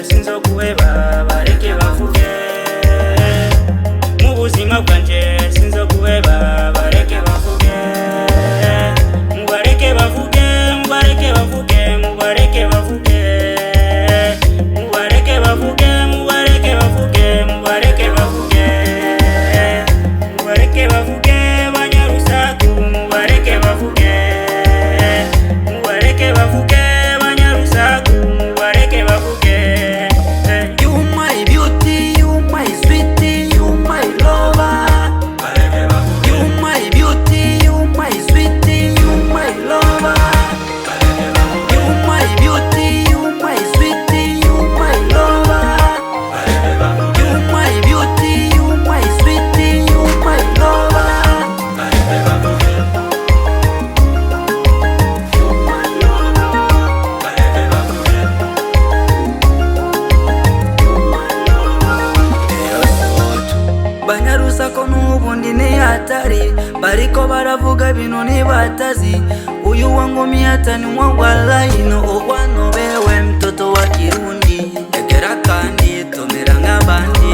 sinzokuheba bareke bavuge mu buzima bwanje sinzokuheba bareke bavuge mubareke bavuge mubareke bavuge mubareke bavuge mubareke bavuge mubareke bavuge mubareke bavuge mubareke bavuge banyarusaku mubareke bavuge mubareke bavuge banyarusaku mubareke bavuge. You my beauty, you my sweetie, you my lover. You my beauty, you my sweetie, you my lover. You my beauty, you my sweetie, you my lover. You my beauty, you my sweetie, you my lover. Banyarusako n'ubundi ni hatari, bariko baravuga bino ni batazi. Uyu wangu miata ni mwangwala ino owano bewe mtoto wa Kirundi. Egera kandi tomera nk'abandi.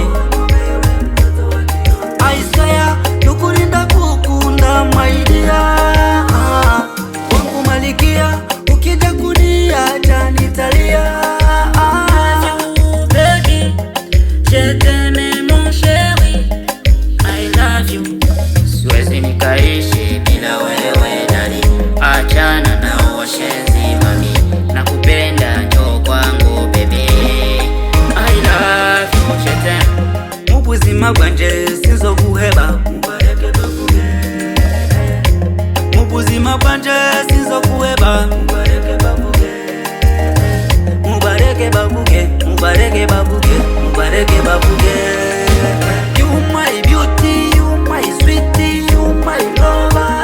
I swear nukurinda kukunda my dear. Wangu malikia ukija kunia janitalia. Baby, je t'aime mon chéri, I love you. Siwezi nikaishi bila wewe dali, achana na washenzi mami, nakupenda njoo kwangu baby, I love you, je t'aime. Mu buzima bwanje sinzokuheba mubareke bavuge. Mu buzima bwanje sinzokuheba mubareke bavuge. Mubareke bavuge, mubareke bavuge, mubareke bavuge. You my beauty, you my sweetie, you my lover.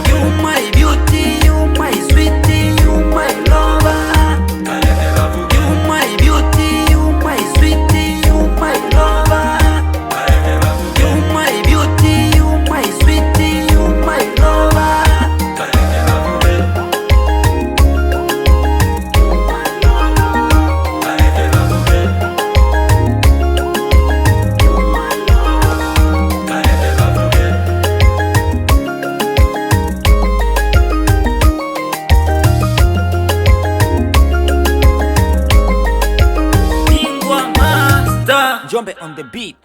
You my beauty, you my sweetie, you my lover. You my beauty, you my sweetie, you my lover. You my beauty, you my sweetie, you my lover. Bingwa Master Jombe on the beat.